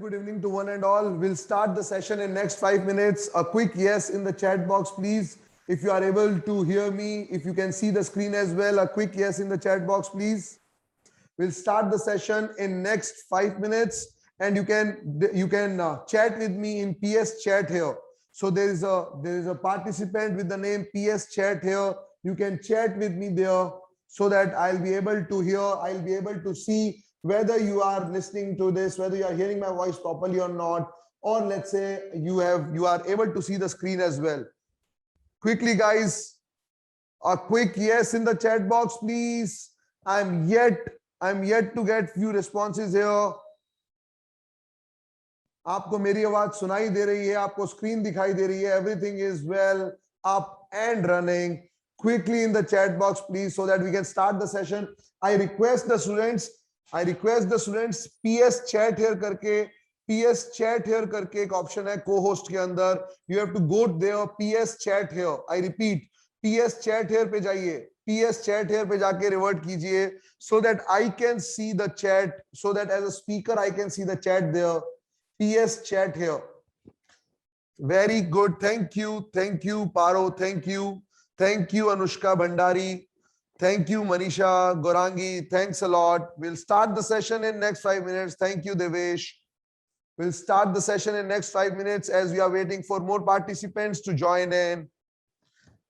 good evening to one and all. We'll start the session in next 5 minutes. A quick yes in the chat box, please. If you are able to hear me, if you can see the screen as well, a quick yes in the chat box, please. We'll start the session in next 5 minutes, and you can chat with me in PS chat here. So there is a participant with the name PS chat here. You can chat with me there so that I'll be able to hear. I'll be able to see whether you are listening to this, whether you are hearing my voice properly or not, or let's say you are able to see the screen as well. Quickly, guys, a quick yes in the chat box, please. I'm yet to get few responses here. आपको मेरी आवाज सुनाई दे रही है, आपको screen दिखाई दे रही है, everything is well, up and running. Quickly in the chat box, please, so that we can start the session. I request the students PS chat here करके एक ऑप्शन है co-host के अंदर. You have to go there, PS chat here. I repeat, PS chat here पे जाइए, PS chat here पे जाके revert कीजिए, so that I can see the chat, so that as a speaker I can see the chat there. PS chat here. Very good. Thank you, Paro. Thank you, Anushka Bhandari. Thank you, Manisha Gorangi. Thanks a lot. We'll start the session in next 5 minutes. Thank you, Devesh. We'll start the session in next 5 minutes as we are waiting for more participants to join in.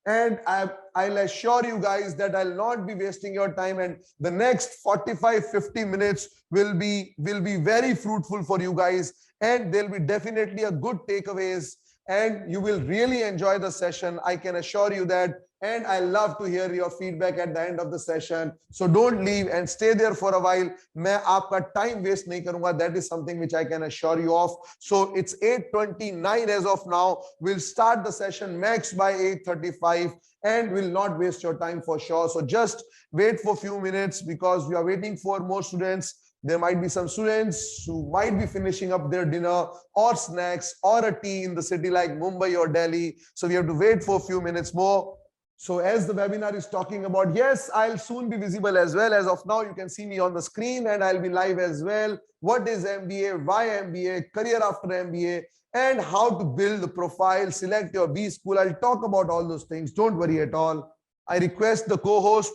And I'll assure you guys that I'll not be wasting your time, and the next 45-50 minutes will be very fruitful for you guys, and there'll be definitely a good takeaways, and you will really enjoy the session. I can assure you that. And I love to hear your feedback at the end of the session. So don't leave and stay there for a while. मैं आपका time waste नहीं करूँगा. That is something which I can assure you of. So it's 8:29 as of now. We'll start the session max by 8:35, and will not waste your time for sure. So just wait for a few minutes, because we are waiting for more students. There might be some students who might be finishing up their dinner or snacks or a tea in the city like Mumbai or Delhi. So we have to wait for a few minutes more. So as the webinar is talking about, yes, I'll soon be visible as well. As of now, you can see me on the screen, and I'll be live as well. What is MBA? Why MBA? Career after MBA? And how to build the profile, select your B school. I'll talk about all those things. Don't worry at all. I request the co-host,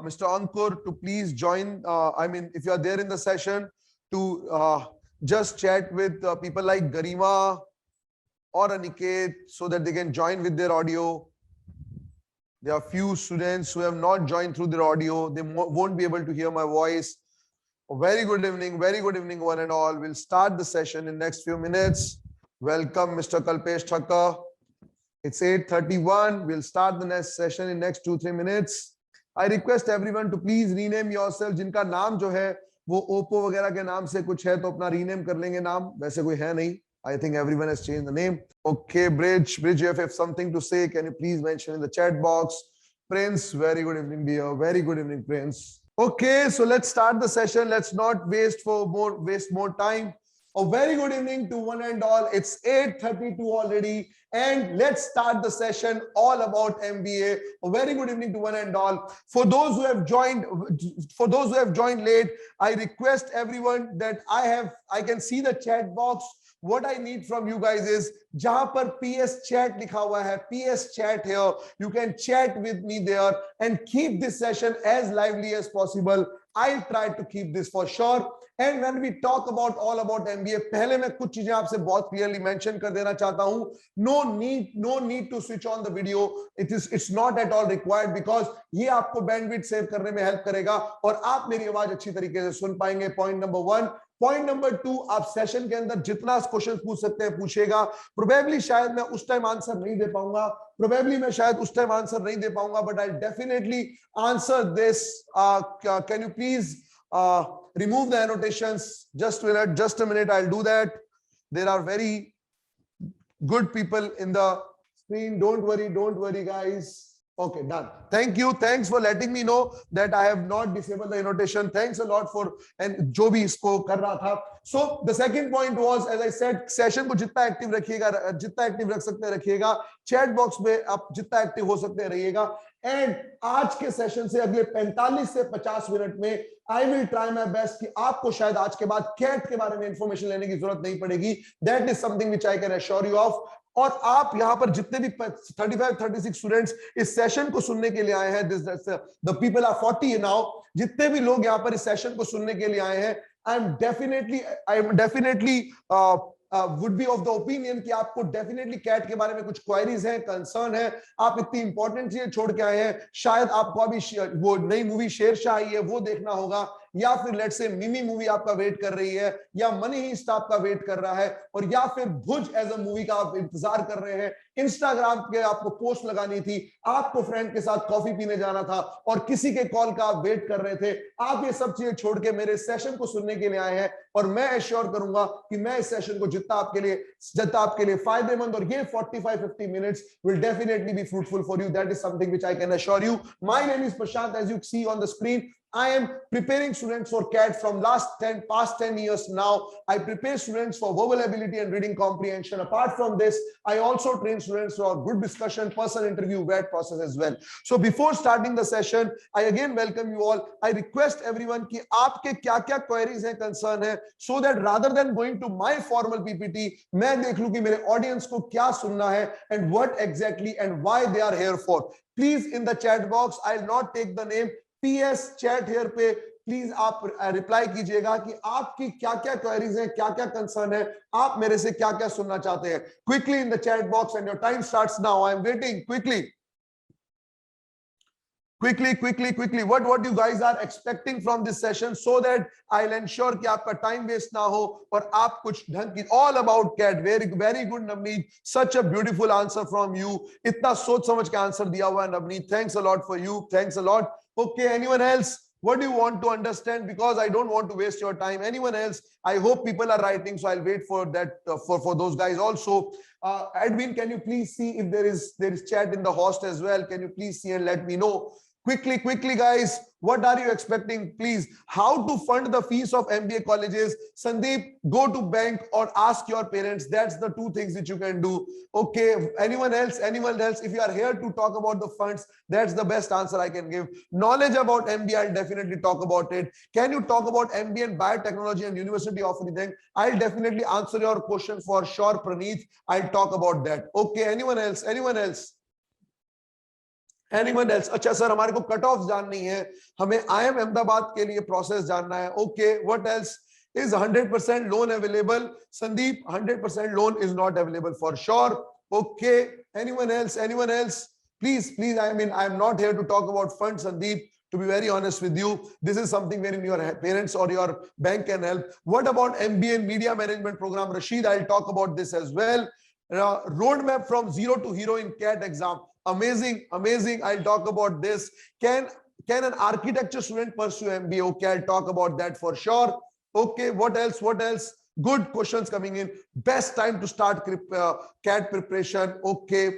Mr. Ankur, to please join. If you are there in the session, to just chat with people like Garima or Aniket, so that they can join with their audio. There are few students who have not joined through their audio. They won't be able to hear my voice. Very good evening, one and all. We'll start the session in next few minutes. Welcome, Mr. Kalpesh Thakkar. It's 8:31. We'll start the next session in next 2-3 minutes. I request everyone to please rename yourself. जिनका नाम जो है वो Oppo वगैरह के नाम से कुछ है तो अपना rename कर लेंगे नाम. वैसे कोई है नहीं. I think everyone has changed the name. Okay, Bridge, if you have something to say, can you please mention in the chat box? Prince, very good evening, dear. Very good evening, Prince. Okay, so let's start the session. Let's not waste more time. A very good evening to one and all. It's 8:32 already, and let's start the session all about MBA. A very good evening to one and all. For those who have joined late, I request everyone that I can see the chat box. What I need from you guys is जहां पर PS chat लिखा हुआ है, PS chat here. You can chat with me there and keep this session as lively as possible. I'll try to keep this for sure. And when we talk about all about MBA, पहले मैं कुछ चीजें आपसे बहुत clearly mention कर देना चाहता हूं. No need to switch on the video. It's not at all required, because ये आपको bandwidth save करने में help करेगा और आप मेरी आवाज अच्छी तरीके से सुन पाएंगे. Point number 1. Point number 2, आप सेशन के अंदर जितना क्वेश्चन पूछ सकते हैं पूछेगा. प्रोबेबली शायद मैं उस टाइम आंसर नहीं दे पाऊंगा, but I'll definitely answer this. Can you please remove the annotations? Just a minute, I'll do that. There are very good people in the screen. Don't worry, guys. Okay, done. Thank you. Thanks for letting me know that I have not disabled the annotation. Thanks a lot for and जो भी इसको कर रहा था. So the second point was, as I said, session को जितना active रखिएगा, जितना एक्टिव रख सकते हैं रखिएगा. चैट बॉक्स में आप जितना एक्टिव हो सकते हैं रहिएगा. एंड आज के सेशन से अगले 45 से 50 मिनट में I will try my best कि आपको शायद आज के बाद कैट के बारे में इंफॉर्मेशन लेने की जरूरत नहीं पड़ेगी. That is something which I can assure you of. और आप यहां पर जितने भी 35-36 स्टूडेंट्स इस सेशन को सुनने के लिए आए हैं, द पीपल आर 40 नाउ. जितने भी लोग यहां पर इस सेशन को सुनने के लिए आए हैं, I am definitely would be of the opinion कि आपको डेफिनेटली कैट के बारे में कुछ क्वेरीज हैं, कंसर्न है. आप इतनी इंपॉर्टेंट चीजें छोड़ के आए हैं. शायद आपको अभी वो नई मूवी शेरशाह आई है वो देखना होगा, या फिर लेट्स से मिमी मूवी आपका वेट कर रही है, या मनी हीस्ट आपका वेट कर रहा है, और या फिर भुज एज अ मूवी का आप इंतजार कर रहे हैं. इंस्टाग्राम पे आपको पोस्ट लगानी थी, आपको फ्रेंड के साथ कॉफी पीने जाना था, और किसी के कॉल का आप वेट कर रहे थे. आप ये सब चीजें छोड़ के मेरे सेशन को सुनने के लिए आए हैं, और मैं एश्योर करूंगा कि मैं इस सेशन को जितना आपके लिए फायदेमंद, और ये 45-50 minutes will definitely be fruitful for you. That is something which I can assure you. My name is Prashant. As you see on the screen, I am preparing students for CAT from past 10 years now. I prepare students for verbal ability and reading comprehension. Apart from this, I also train students for group discussion, personal interview, web process as well. So before starting the session, I again welcome you all. I request everyone कि आपके क्या-क्या queries हैं, concern है, so that rather than going to my formal PPT, मैं देख लूं कि मेरे audience को क्या सुनना है and what exactly and why they are here for. Please in the chat box, I'll not take the name. PS chat here पे प्लीज आप रिप्लाई कीजिएगा कि आपकी क्या क्या क्वेरीज हैं, क्या क्या कंसर्न है, आप मेरे से क्या क्या सुनना चाहते हैं. Quickly in the chat box and your time starts now. I am waiting. quickly what you guys are expecting from this session, so that I'll ensure कि आपका टाइम वेस्ट ना हो और आप कुछ ढंग की. All about cat. Very good Navneet, such a beautiful answer from you. इतना सोच समझ के आंसर दिया हुआ है Navneet. Thanks a lot for you. Thanks a lot. Okay, anyone else? What do you want to understand? Because I don't want to waste your time. Anyone else? I hope people are writing, so I'll wait for that for those guys also. Edwin, can you please see if there is chat in the host as well? Can you please see and let me know? Quickly guys, what are you expecting? Please, how to fund the fees of MBA colleges? Sandeep, go to bank or ask your parents. That's the two things that you can do. Okay, anyone else? If you are here to talk about the funds, that's the best answer I can give. Knowledge about MBA, I'll definitely talk about it. Can you talk about MBA and biotechnology and University of Reading? I'll definitely answer your question for sure, Praneeth. I'll talk about that. Okay, anyone else? अच्छा sir, हमारे को cut off जाननी है, हमें IIM Ahmedabad के लिए process जानना है. Okay, what else? Is 100% loan available? Sandeep, 100% loan is not available for sure. Okay, anyone else? Please, I mean, I'm not here to talk about funds, Sandeep. To be very honest with you, this is something wherein your parents or your bank can help. What about MBA and Media Management program? Rashid, I'll talk about this as well. Roadmap from zero to hero in CAT exam. Amazing. I'll talk about this. Can an architecture student pursue MBA? Okay, I'll talk about that for sure. Okay, what else? Good questions coming in. Best time to start CAT preparation. Okay.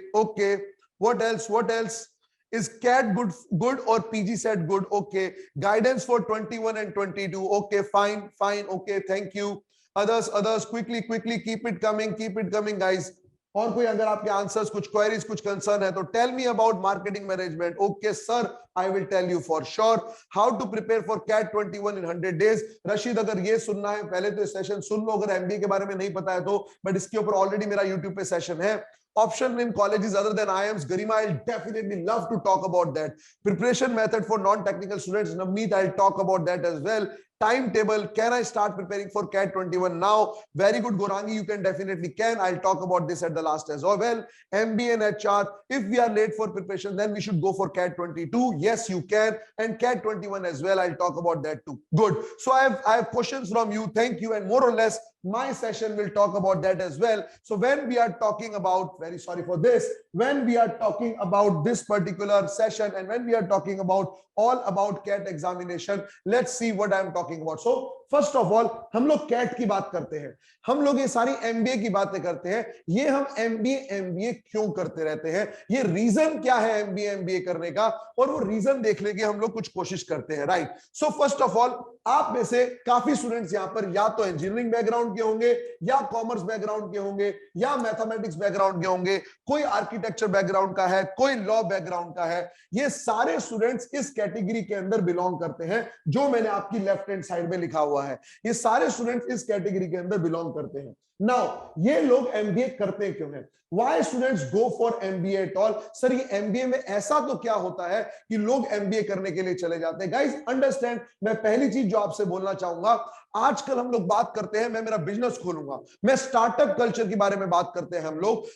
What else? Is CAT good or PG set good? Okay. Guidance for 21 and 22. Okay, fine. Okay, thank you. Others, quickly. Keep it coming, guys. और कोई अगर आपके answers, कुछ queries, कुछ concern है तो tell me about marketing management. Okay sir, I will tell you for sure. How to prepare for CAT 21 in 100 days. Rashid, अगर ये सुनना है पहले तो सेशन सुन लो, अगर एमबीए के बारे में नहीं पता है तो, बट इसके ऊपर ऑलरेडी मेरा यूट्यूब पे सेशन है. Option in colleges other than IIMs, Garima, I'll definitely love to talk about that. Preparation method for non-technical students, Navneet, I'll talk about that as well. Timetable, can I start preparing for CAT 21 now? Very good, Gorangi, you can definitely can. I'll talk about this at the last as well. MBA and HR, if we are late for preparation, then we should go for CAT 22. Yes, you can. And CAT 21 as well, I'll talk about that too. Good. So I have questions from you. Thank you. And more or less, my session will talk about that as well. So when we are talking about, very sorry for this, when we are talking about this particular session and when we are talking about all about CAT examination, let's see what I'm talking about. So first of all हम लोग cat की बात करते हैं, हम लोग ये सारी एमबीए की बातें करते हैं। ये हम एमबीए क्यों करते रहते हैं, ये रीजन क्या है एमबीए करने का, और वो रीजन देखने की हम लोग कुछ कोशिश करते हैं, right. So first of all आप में से काफी स्टूडेंट्स यहां पर या तो इंजीनियरिंग बैकग्राउंड के होंगे, या कॉमर्स बैकग्राउंड के होंगे, या मैथमेटिक्स बैकग्राउंड के होंगे, कोई आर्किटेक्चर बैकग्राउंड का है, कोई लॉ बैकग्राउंड का है। ये सारे स्टूडेंट्स इस कैटेगरी के अंदर बिलोंग करते हैं, जो मैंने आपकी लेफ्ट हैंड साइड में लिखा हुआ है। ये सारे स्टूडेंट्स इस कैटेगरी के अंदर बिलोंग करते हैं। नाउ ये लोग एमबीए करते क्यों हैं? Why students go for MBA at all? Sir ये MBA में ऐसा तो क्या होता है कि लोग MBA करने के लिए चले जाते हैं? गाइस अंडरस्टैंड, मैं पहली चीज जो आपसे बोलना चाहूंगा, आजकल हम लोग बात करते हैं मैं मेरा बिजनेस खोलूंगा, मैं स्टार्टअप कल्चर के बारे में बात करते हैं,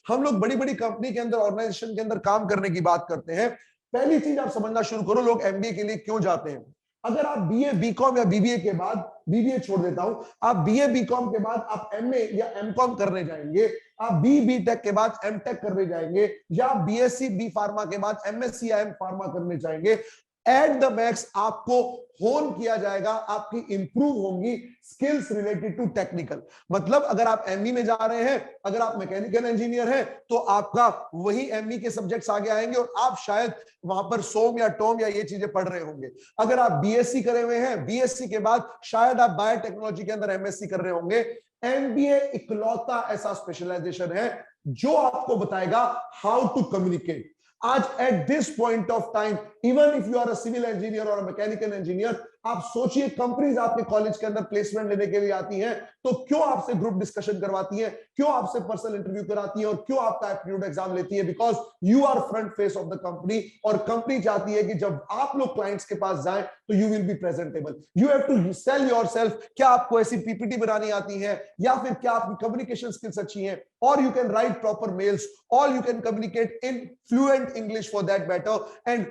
हम लोग बड़ी बड़ी कंपनी के अंदर, ऑर्गेनाइजेशन के अंदर काम करने की बात करते हैं। पहली चीज आप समझना शुरू करो, लोग MBA के लिए क्यों जाते हैं। अगर आप बीए बीकॉम या बीबीए के बाद, बीबीए छोड़ देता हूं, आप बीए बीकॉम के बाद आप एमए या एमकॉम करने जाएंगे, आप बी टेक के बाद एम टेक करने जाएंगे, या आप बीएससी बी फार्मा के बाद एमएससी या एम फार्मा करने जाएंगे, एट द मैक्स आपको होन किया जाएगा, आपकी इंप्रूव होंगी स्किल्स रिलेटेड टू टेक्निकल। मतलब अगर आप एमई में जा रहे हैं, अगर आप मैकेनिकल इंजीनियर हैं, तो आपका वही एमई के सब्जेक्ट्स आगे आएंगे और आप शायद वहां पर सोम या टोम या ये चीजें पढ़ रहे होंगे। अगर आप बीएससी करे हुए हैं, बीएससी के बाद शायद आप बायोटेक्नोलॉजी के अंदर एमएससी कर रहे होंगे। एमबीए इकलौता ऐसा स्पेशलाइजेशन है जो आपको बताएगा हाउ टू कम्युनिकेट। आज at this point of time, even if you are a civil engineer और मैकेनिकल इंजीनियर, आप सोचिए कंपनीज आपके कॉलेज के अंदर प्लेसमेंट लेने के लिए आती हैं, तो क्यों आपसे ग्रुप डिस्कशन करवाती हैं, क्यों आपसे पर्सनल इंटरव्यू कराती हैं, और क्यों आपका एप्टीट्यूड एग्जाम लेती है? Because you are front face of the company, और कंपनी चाहती है कि जब आप लोग क्लाइंट्स के पास जाएं तो you will be presentable, you have to sell yourself. क्या आपको ऐसी पीपीटी बनानी आती है, या फिर क्या आपकी कम्युनिकेशन स्किल्स अच्छी हैं, और you can write proper mails, और you can communicate in fluent English for that matter, and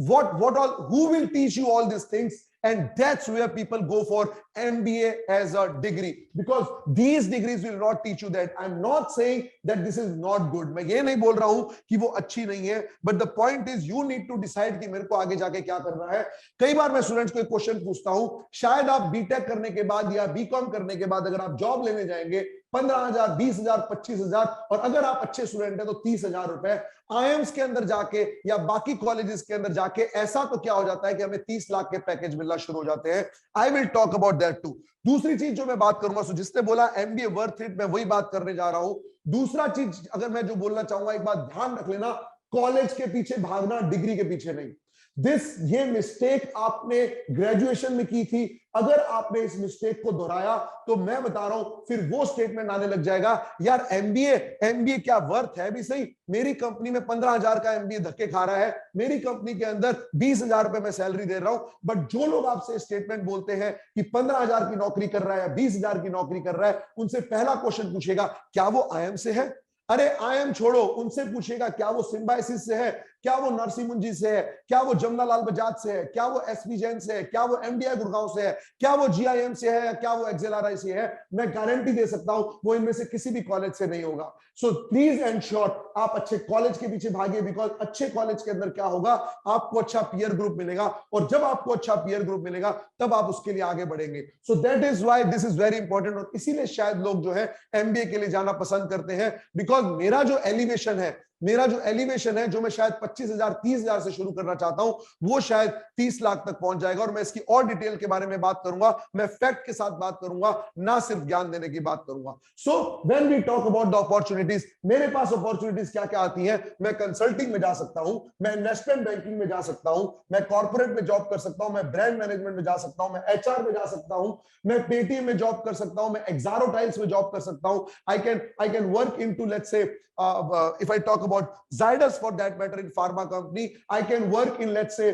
what all, who will teach you all these things? And that's where people go for MBA as a degree, because these degrees will not teach you that. I'm not saying that this is not good, मैं ये नहीं बोल रहा हूं कि वो अच्छी नहीं है, but the point is you need to decide कि मेरे को आगे जाके क्या करना है। कई बार मैं स्टूडेंट्स को एक क्वेश्चन पूछता हूं, शायद आप बीटेक करने के बाद या बीकॉम करने के बाद अगर आप जॉब लेने जाएंगे 15,000, 20,000, 25,000, और अगर आप अच्छे स्टूडेंट हैं तो 30,000 रुपए। आईएम्स के अंदर जाके या बाकी कॉलेजेस के अंदर जाके ऐसा तो क्या हो जाता है कि हमें 30 लाख के पैकेज मिलना शुरू हो जाते हैं। I will talk about that too. दूसरी चीज जो मैं बात करूंगा, सो जिसने बोला एमबीए वर्थ इट, मैं वही बात करने जा रहा हूं। दूसरा चीज अगर मैं जो बोलना चाहूंगा, एक बात ध्यान रख लेना, कॉलेज के पीछे भागना, डिग्री के पीछे नहीं। ये मिस्टेक आपने ग्रेजुएशन में की थी, अगर आपने इस मिस्टेक को दोहराया तो मैं बता रहा हूं फिर वो स्टेटमेंट आने लग जाएगा, यार एमबीए क्या वर्थ है भी सही, मेरी कंपनी में 15,000 का एमबीए धक्के खा रहा है, मेरी कंपनी के अंदर 20,000 रुपए मैं सैलरी दे रहा हूं। बट जो लोग आपसे स्टेटमेंट बोलते हैं कि 15,000 की नौकरी कर रहा है या 20,000 की नौकरी कर रहा है, उनसे पहला क्वेश्चन पूछेगा क्या वो आईएम से है? अरे आईएम छोड़ो, उनसे पूछेगा क्या वो सिम्बायोसिस से है, क्या वो नरसिंह मुंजी से है, क्या वो जमनालाल बजाज से है, क्या वो एसपी जैन से है, क्या वो एमडीआई गुड़गांव से है, क्या वो जीआईएम से है, या क्या वो एक्सेलआरआई से है? मैं गारंटी दे सकता हूं वो इनमें से किसी भी कॉलेज से नहीं होगा। सो प्लीज एंश्योर आप अच्छे कॉलेज के पीछे भागिए, बिकॉज अच्छे कॉलेज के अंदर क्या होगा, आपको अच्छा पीयर ग्रुप मिलेगा, और जब आपको अच्छा पीयर ग्रुप मिलेगा तब आप उसके लिए आगे बढ़ेंगे। So that is why this is very important, और इसीलिए शायद लोग जो है एमबीए के लिए जाना पसंद करते हैं, बिकॉज मेरा जो एलिवेशन है जो मैं शायद 25,000 30,000 से शुरू करना चाहता हूं, वो शायद 30 लाख तक पहुंच जाएगा। और मैं इसकी और डिटेल के बारे में बात करूंगा, मैं फैक्ट के साथ बात करूंगा, ना सिर्फ ज्ञान देने की बात करूंगा। So when we talk about the opportunities, मेरे पास अपॉर्चुनिटीज क्या क्या आती हैं? मैं कंसल्टिंग में जा सकता हूं, मैं इन्वेस्टमेंट बैंकिंग में जा सकता हूं, मैं कॉर्पोरेट में जॉब कर सकता हूं, मैं ब्रांड मैनेजमेंट में जा सकता हूं, मैं एचआर में जा सकता हूं, मैं पेटीएम में जॉब कर सकता हूं, मैं एक्सारो टाइल्स में जॉब कर सकता हूं। I can work into, let's say, if I talk about Zydus for that matter in pharma company, I can work in, let's say,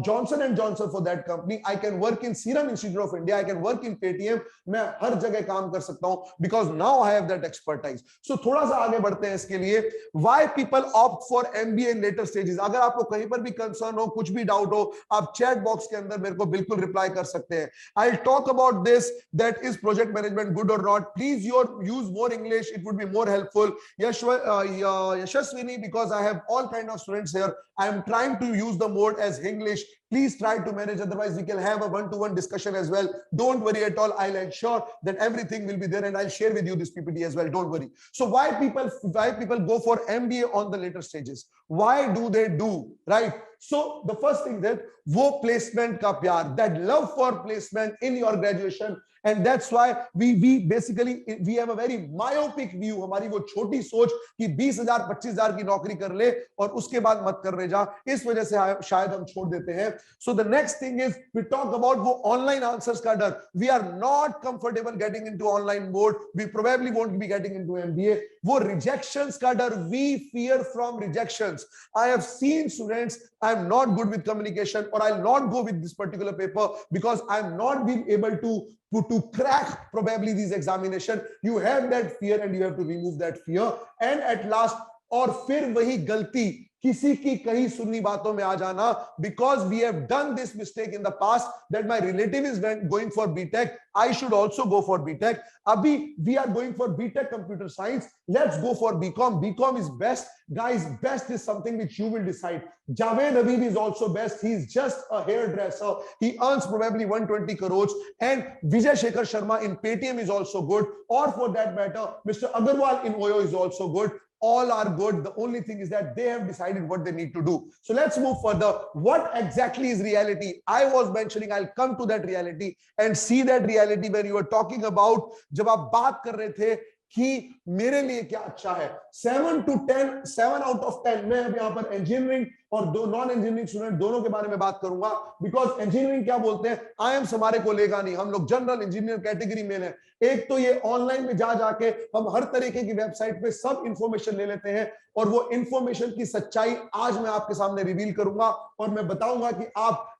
Johnson and Johnson for that company, I can work in Serum Institute of India, I can work in Paytm, मैं हर जगह काम कर सकता हूं, because now I have that expertise. So थोड़ा सा आगे बढ़ते हैं इसके लिए, why people opt for MBA in later stages। अगर आपको कहीं पर भी कंसर्न हो, कुछ भी डाउट हो, आप चैट बॉक्स के अंदर मेरे को बिल्कुल रिप्लाई कर सकते हैं। I'll talk about this, that is project management good or not? Please use more English, it would be more helpful। Yashasvi Tejaswini, because I have all kind of students here, I am trying to use the mode as English. Please try to manage, otherwise we can have a one-to-one discussion as well. Don't worry at all. I'll ensure that everything will be there, and I'll share with you this PPT as well. Don't worry. So why people go for MBA on the later stages? Why do they do, right? So the first thing that wo placement ka pyar, that love for placement in your graduation, and that's why we basically we have a very myopic view. हमारी वो छोटी सोच कि 20,000 25,000 की नौकरी कर ले और उसके बाद मत करने जा, इस वजह से शायद हम छोड़ देते हैं. So the next thing is we talk about वो online answers का डर. We are not comfortable getting into online mode. We probably won't be getting into MBA. वो rejections का डर. We fear from rejections. I have seen students, I am not good with communication, or I'll not go with this particular paper because I'm not being able to crack probably these examination. You have that fear and you have to remove that fear. And at last, और फिर वही गलती किसी की कहीं सुननी बातों में आ जाना, because we have done this mistake in the past that my relative is going for BTech, I should also go for BTech. Abhi we are going for BTech computer science, let's go for BCom. BCom is best, guys. Best is something which you will decide. Javed Habib is also best. He's just a hairdresser, he earns probably 120 crores. And Vijay Shekhar Sharma in Paytm is also good, or for that matter Mr. Agarwal in OYO is also good. All are good. The only thing is that they have decided what they need to do. So let's move further. What exactly is reality? I was mentioning, I'll come to that reality and see that reality when you were talking about, जब आप बात कर रहे थे कि मेरे लिए क्या अच्छा है. 7 to 10, 7 out of 10. मैं अब यहाँ पर इंजीनियरिंग और दो नॉन इंजीनियरिंग स्टूडेंट दोनों के बारे में बात करूंगा, बिकॉज इंजीनियरिंग क्या बोलते हैं, आईएम्स हमारे को लेगा नहीं, हम लोग जनरल इंजीनियर कैटेगरी में हैं. एक तो ये ऑनलाइन में जाके हम हर तरीके की वेबसाइट पे सब इंफॉर्मेशन ले लेते हैं, और वो इंफॉर्मेशन की सच्चाई आज मैं आपके सामने रिवील करूंगा और मैं बताऊंगा कि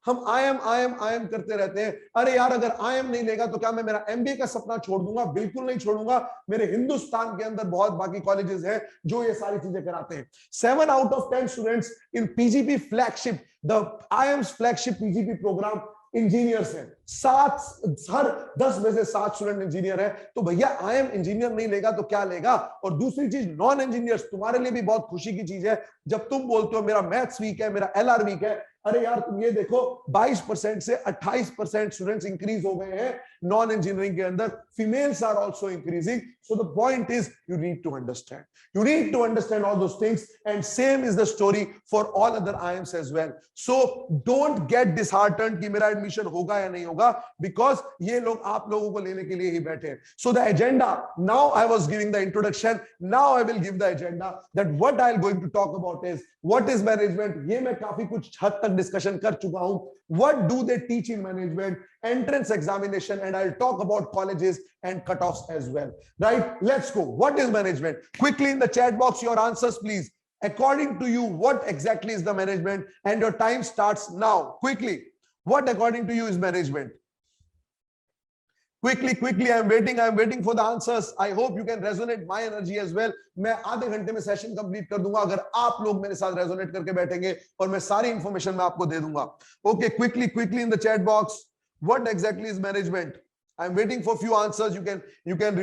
हम आईएम करते रहते हैं. अरे यार, अगर आईएम नहीं लेगा तो क्या मैं मेरा एमबीए का सपना छोड़ दूंगा? बिल्कुल नहीं छोड़ूंगा. मेरे हिंदुस्तान के अंदर बहुत बाकी कॉलेजेस हैं जो ये सारी चीजें कराते हैं. 7 out of 10 students in PGP flagship, the IIMs flagship PGP programme engineers हैं. 7 हर 10 में से 7 स्टूडेंट इंजीनियर है. तो भैया आईएम इंजीनियर नहीं लेगा तो क्या लेगा? और दूसरी चीज, नॉन इंजीनियर्स, तुम्हारे लिए भी बहुत खुशी की चीज है जब तुम बोलते हो मेरा मैथ्स वीक है, मेरा एलआर वीक है. अरे यार, तुम ये देखो 22% से 28% स्टूडेंट्स इंक्रीज हो गए हैं नॉन इंजीनियरिंग के अंदर. Females are also increasing. So the point is you need to understand all those things, and same is the story for all other IIMs as well. So don't get disheartened कि मेरा admission होगा या नहीं होगा, because ये लोग आप लोगों को लेने के लिए ही बैठे हैं. So the agenda, now I was giving the introduction, now I will give the agenda that what I am going to talk about is what is management. ये मैं काफी कुछ हद तक डिस्कशन कर चुका हूं. What do they teach in management, entrance examination, and I'll talk about colleges and cutoffs as well. Right? Let's go. What is management? Quickly in the chat box, your answers, please. According to you, what exactly is the management? And your time starts now. Quickly. What according to you is management? Quickly. I'm waiting for the answers. I hope you can resonate my energy as well. मैं आधे घंटे में session complete कर दूंगा अगर आप लोग मेरे साथ रेजोनेट करके बैठेंगे, और मैं सारी इंफॉर्मेशन मैं आपको दे दूंगा. Okay, quickly in the chat box. What exactly is management? I'm waiting for few answers. You can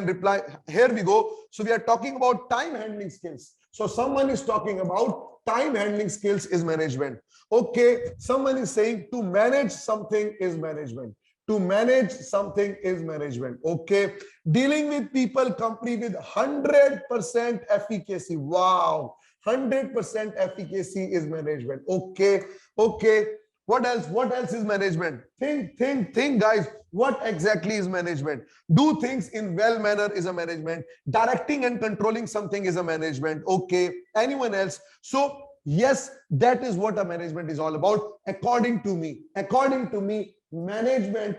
reply. Here we go. So we are talking about time handling skills. So someone is talking about time handling skills is management. Okay, someone is saying to manage something is management. To manage something is management. Okay, dealing with people, company with 100% efficacy. Wow, 100% efficacy is management. Okay. What else is management? Think, guys. What exactly is management? Do things in well manner is a management. Directing and controlling something is a management. Okay. Anyone else? So yes, that is what a management is all about. According to me, management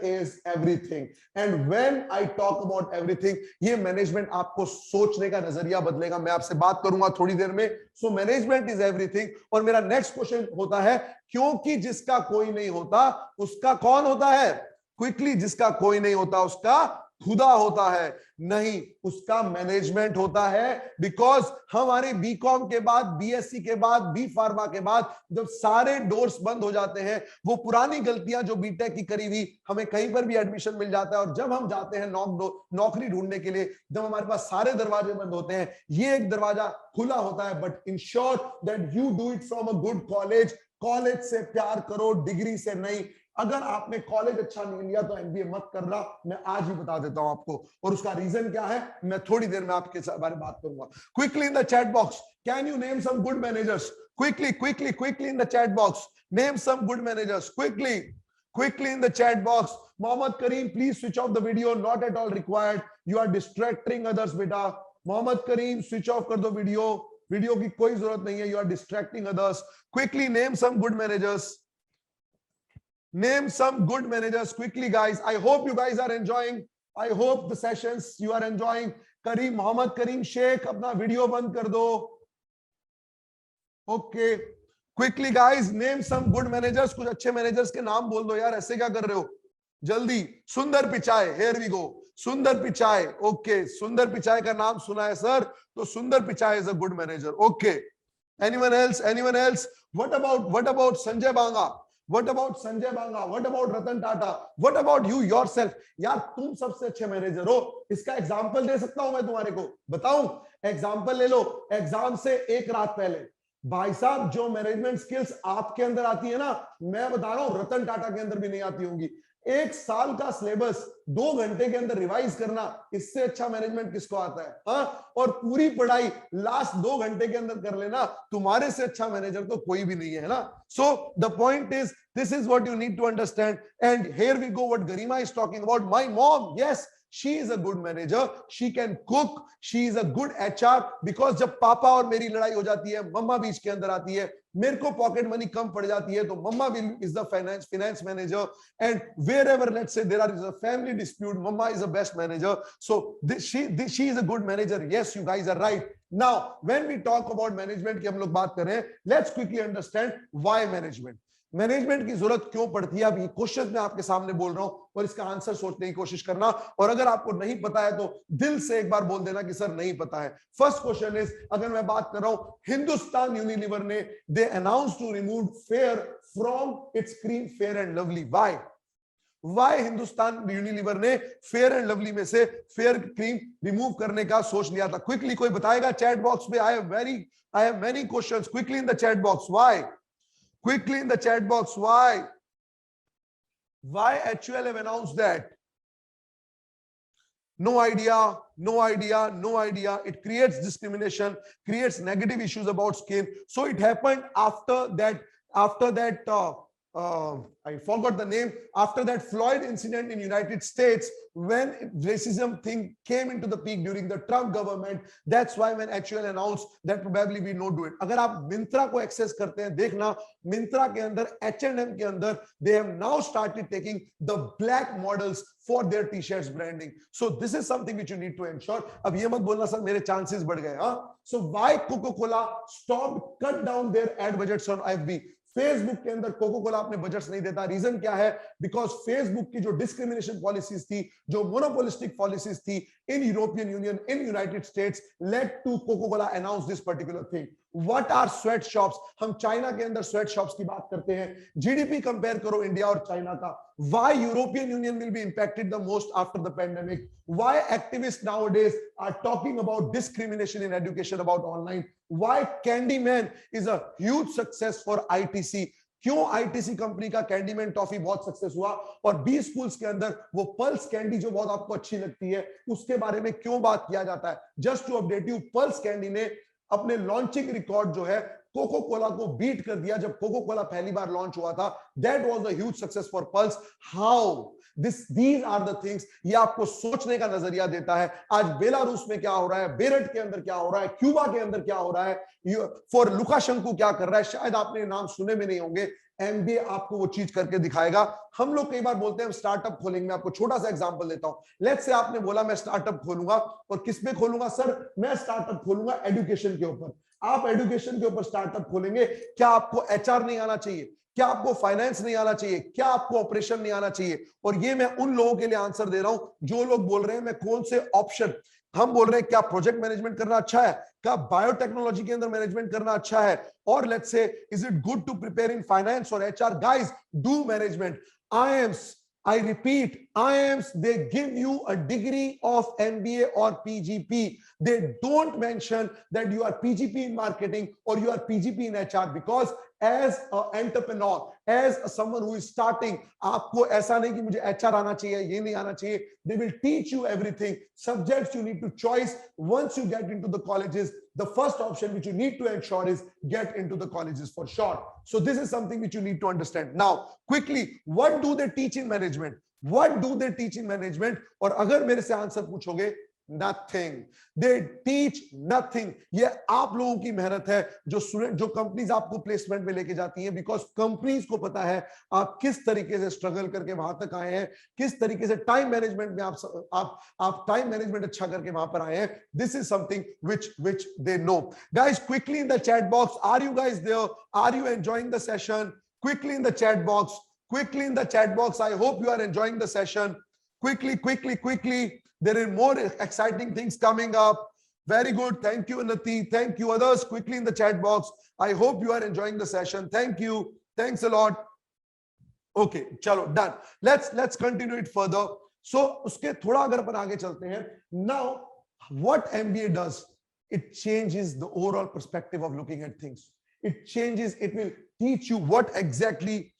is everything. And when I talk about everything, ये management आपको सोचने का नजरिया बदलेगा. मैं आपसे बात करूंगा थोड़ी देर में. So management is everything. और मेरा next question होता है, क्योंकि जिसका कोई नहीं होता उसका कौन होता है? Quickly, जिसका कोई नहीं होता उसका खुदा होता है, नहीं, उसका मैनेजमेंट होता है। बिकॉज हमारे बीकॉम के बाद, बीएससी के बाद, बी फार्मा के बाद जब सारे डोर्स बंद हो जाते हैं, वो पुरानी गलतियां जो बीटेक की करी हुई, हमें कहीं पर भी एडमिशन मिल जाता है, और जब हम जाते हैं नौकरी ढूंढने के लिए, जब हमारे पास सारे दरवाजे बंद होते हैं, ये एक दरवाजा खुला होता है। But ensure that you do it from a good college. College से प्यार करो, डिग्री से नहीं। अगर आपने कॉलेज अच्छा नहीं लिया तो एमबीए मत करना, मैं आज ही बता देता हूं आपको। और उसका रीजन क्या है, मैं थोड़ी देर में आपके बारे में बात करूंगा। Quickly in the chat box, can you name some good managers? Quickly in the chat box, name some good managers quickly in the chat box. Mohammad Kareem, please switch off the video, not at all required. You are distracting others, beta. Mohammad Kareem, switch off kar do video. Video की कोई जरूरत नहीं है. You are distracting others. Quickly name some good managers. Name some good managers quickly, guys. I hope you guys are enjoying. I hope the sessions you are enjoying. Kareem, Mohammad Kareem Sheikh, अपना video बंद कर दो. Okay. Quickly, guys, name some good managers. कुछ अच्छे managers के नाम बोल दो यार, ऐसे क्या कर रहे हो? जल्दी. सुंदर पिचाई, here we go. सुंदर पिचाई, okay. सुंदर पिचाई का नाम सुना है सर, तो सुंदर Pichai is a good manager. Okay. Anyone else? Anyone else? What about Sanjay Banga? What about Sanjay Banga? What about Ratan Tata? What about you yourself? यार तुम सबसे अच्छे मैनेजर हो. इसका एग्जांपल दे सकता हूं मैं तुम्हारे को? बताऊं? एग्जांपल ले लो. एग्जाम से एक रात पहले भाई साहब, जो मैनेजमेंट स्किल्स आपके अंदर आती है ना, मैं बता रहा हूं रतन टाटा के अंदर भी नहीं आती होंगी. एक साल का सिलेबस 2 घंटे के अंदर रिवाइज करना, इससे अच्छा मैनेजमेंट किसको आता है? हाँ, और पूरी पढ़ाई लास्ट 2 घंटे के अंदर कर लेना, तुम्हारे से अच्छा मैनेजर तो कोई भी नहीं है ना. So the point is, this is what you need to understand. And here we go, what Garima is talking about. My mom, yes, she is a good manager, she can cook, she is a good HR. because जब पापा और मेरी लड़ाई हो जाती है, मम्मा बीच के अंदर आती है, मेरे को पॉकेट मनी कम पड़ जाती है, तो मम्मा is the finance manager. and wherever let's say there is a family dispute, mama is the best manager. so she is a good manager. Yes, you guys are right. Now when we talk about management की हम लोग बात कर रहे हैं, let's quickly understand why management. Management की जरूरत क्यों पड़ती है? अब ये क्वेश्चन मैं आपके सामने बोल रहा हूं और इसका आंसर सोचने की कोशिश करना, और अगर आपको नहीं पता है तो दिल से एक बार बोल देना कि सर नहीं पता है. फर्स्ट क्वेश्चन इज, अगर मैं बात कर रहा हूं, हिंदुस्तान यूनिलीवर ने they announce to remove fair from its cream fair and lovely. Why Hindustan Unilever ने फेयर एंड लवली में से फेयर क्रीम रिमूव करने का सोच लिया था? क्विकली कोई बताएगा चैट बॉक्स में? I have many questions. Quickly in the chat box. Why? Quickly in the chat box, why HUL have announced that? No idea. It creates discrimination, creates negative issues about skin. So it happened after that I forgot the name, after that Floyd incident in United States, when racism thing came into the peak during the Trump government. That's why when HUL announced that probably we not do it. अगर आप मिंत्रा को access करते हैं, देखना मिंत्रा के अंदर, H&M के अंदर, they have now started taking the black models for their t-shirts branding. So this is something which you need to ensure. अब ये मत बोलना सर मेरे चांसेस बढ़ गए. हाँ, so why Coca-Cola stopped, cut down their ad budgets on FB? Facebook के अंदर कोको कोला अपने बजट्स नहीं देता. रीजन क्या है? बिकॉज फेसबुक की जो डिस्क्रिमिनेशन पॉलिसीज थी, जो मोनोपोलिस्टिक पॉलिसीज थी in European Union, in United States, led to Coca Cola announce this particular thing. What are sweat shops? हम चाइना के अंदर स्वेट शॉप्स की बात करते हैं. जीडीपी कंपेयर करो इंडिया और चाइना का. Why European Union will be impacted the most after the pandemic? Why activist nowadays are talking about discrimination in education about online? Why Candyman is a huge success for ITC? क्यों ITC company का Candyman toffee बहुत success हुआ? और 20 schools के अंदर वो pulse candy जो बहुत आपको अच्छी लगती है, उसके बारे में क्यों बात किया जाता है? Just to update you, Pulse candy ने अपने लॉन्चिंग रिकॉर्ड जो है कोको कोला को बीट कर दिया. जब कोको कोला पहली बार लॉन्च हुआ था, that was the huge success for pulse. How? these are the things. ये आपको सोचने का नजरिया देता है. आज बेलारूस में क्या हो रहा है, बेरट के अंदर क्या हो रहा है, क्यूबा के अंदर क्या हो रहा है, फॉर लुकाशंको क्या कर रहा है, शायद आपने नाम सुने भी नहीं होंगे. एमबीए आपको वो चीज करके दिखाएगा. हम लोग कई बार बोलते हैं स्टार्टअप खोलेंगे. आपको छोटा सा एग्जांपल देता हूं. लेट्स से आपने बोला मैं स्टार्टअप खोलूंगा, और किस पे खोलूंगा? सर मैं स्टार्टअप खोलूंगा एजुकेशन के ऊपर. आप एजुकेशन के ऊपर स्टार्टअप खोलेंगे, क्या आपको एचआर नहीं आना चाहिए? क्या आपको फाइनेंस नहीं आना चाहिए? क्या आपको ऑपरेशन नहीं आना चाहिए? और ये मैं उन लोगों के लिए आंसर दे रहा हूं जो लोग बोल रहे हैं मैं कौन से ऑप्शन, हम बोल रहे हैं क्या प्रोजेक्ट मैनेजमेंट करना अच्छा है, क्या बायोटेक्नोलॉजी के अंदर मैनेजमेंट करना अच्छा है, और let's say is it good to prepare in finance और HR? Guys, do management. IIMs, I repeat, IIMs, they give you a degree of MBA or PGP. They don't mention that you are PGP in marketing or you are PGP in HR, because as an entrepreneur, as someone who is starting, आपको ऐसा नहीं कि मुझे HR आना चाहिए, ये नहीं आना चाहिए. They will teach you everything. Subjects you need to choose. Once you get into the colleges, the first option which you need to ensure is get into the colleges for sure. So this is something which you need to understand. Now, quickly, what do they teach in management? What do they teach in management? और अगर मेरे से answer पूछोगे, nothing. They teach nothing. ये आप लोगों की मेहनत है, जो स्टूडेंट, जो कंपनीज आपको प्लेसमेंट में लेके जाती हैं, बिकॉज कंपनीज को पता है आप किस तरीके से स्ट्रगल करके वहां तक आए हैं, किस तरीके से टाइम मैनेजमेंट में आप टाइम मैनेजमेंट अच्छा करके वहां पर आए हैं. This is something which they know. Guys, quickly in the chat box, are you guys there? Are you enjoying the session? Quickly in the chat box. Quickly in the chat box. I hope you are enjoying the session. Quickly. There are more exciting things coming up. Very good. Thank you, Nati. Thank you. Others, quickly in the chat box. I hope you are enjoying the session. Thank you. Thanks a lot. Okay, chalo, done. Let's continue it further. So, uske thoda agar apan aage chalte hain. Now, what MBA does, it changes the overall perspective of looking at things. It changes, it will teach you what exactly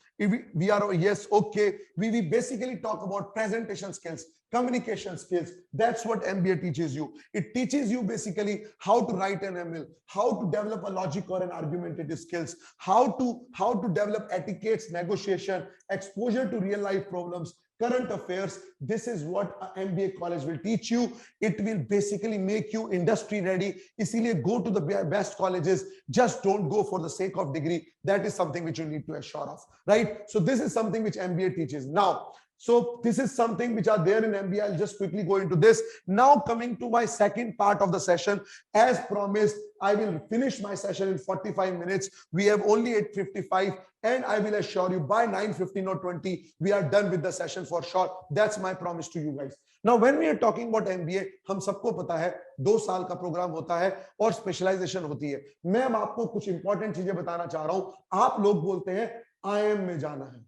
we are. Yes, okay. We basically talk about presentation skills, communication skills. That's what MBA teaches you. It teaches you basically how to write an email, how to develop a logic or an argumentative skills, how to develop etiquettes, negotiation, exposure to real life problems, current affairs. This is what an MBA college will teach you. It will basically make you industry ready. Isliye go to the best colleges. Just don't go for the sake of degree. That is something which you need to assure of, right? So this is something which MBA teaches. Now, so this is something which are there in MBA. I'll just quickly go into this. Now coming to my second part of the session, as promised, I will finish my session in 45 minutes. We have only 8:55, and I will assure you by 9:15 or 20, we are done with the session for sure. That's my promise to you guys. Now, when we are talking about MBA, हम सबको पता है 2 साल का programme होता है और specialisation होती है. मैं आपको कुछ इंपॉर्टेंट चीजें बताना चाह रहा हूं. आप लोग बोलते हैं IIM में जाना है,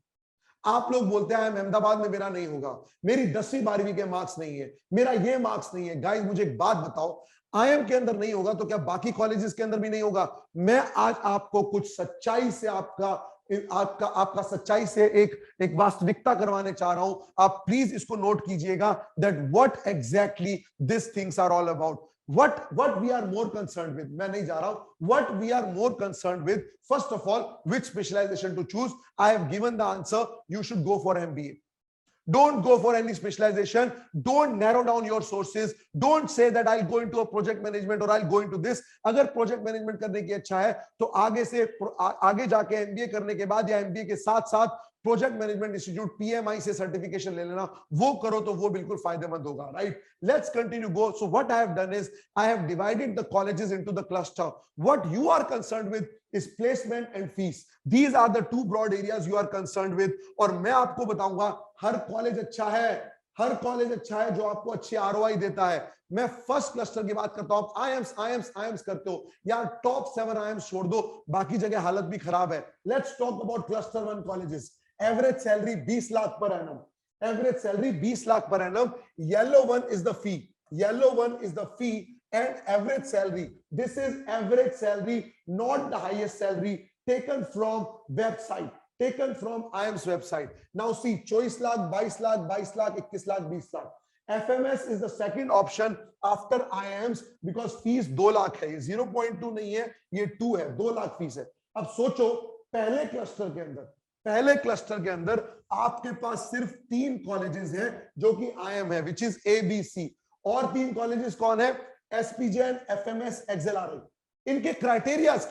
आप लोग बोलते हैं अहमदाबाद में मेरा नहीं होगा, मेरी 10वीं 12वीं के मार्क्स नहीं है, मेरा ये मार्क्स नहीं है. गाइस, मुझे एक बात बताओ, IIM के अंदर नहीं होगा तो क्या बाकी कॉलेजेस के अंदर भी नहीं होगा? मैं आज आपको कुछ सच्चाई से आपका सच्चाई से एक वास्तविकता करवाने चाह रहा हूं. आप प्लीज इसको नोट कीजिएगा that what exactly these things are all about. What we are more concerned with, मैं नहीं जा रहा हूं, what we are more concerned with, first of all, which specialization to choose. I have given the answer. You should go for MBA. Don't go for any specialization. Don't narrow down your sources. Don't say that I'll go into a project management or I'll go into this. अगर project management करने की अच्छा है तो आगे जाके MBA करने के बाद या MBA के साथ साथ प्रोजेक्ट मैनेजमेंट इंस्टीट्यूट PMI से सर्टिफिकेशन ले लेना, वो करो तो वो बिल्कुल फायदेमंद होगा, right? Let's continue go. So what I have done is I have divided the colleges into the cluster. What you are concerned with is placement and fees. These are the two broad areas you are concerned with. और मैं आपको बताऊंगा हर college अच्छा है, हर college अच्छा है जो आपको अच्छी ROI देता है. मैं फर्स्ट क्लस्टर की बात करता हूं. IIMs करते हो यार, टॉप 7 IIMs छोड़ दो, बाकी जगह हालत भी खराब है. Let's talk about cluster 1 colleges. Average salary 20 lakh per annum. Average salary 20 lakh per annum. Yellow one is the fee. Yellow one is the fee and average salary. This is average salary, not the highest salary, taken from website, taken from IIM's website. Now see, 24 lakh, 22 lakh, 22 lakh, 21 lakh, 20 lakh. FMS is the second option after IIMs because fees 2 lakh है. ये 0.2 नहीं है, ये 2 है. 2 lakh fees है. अब सोचो, पहले क्लस्टर के अंदर आपके पास सिर्फ 3 कॉलेजेस हैं जो कि IIM है, which is ABC. और 3 कॉलेजेस कौन है? SPJN, FMS, XLRI. इनके क्राइटेरियाज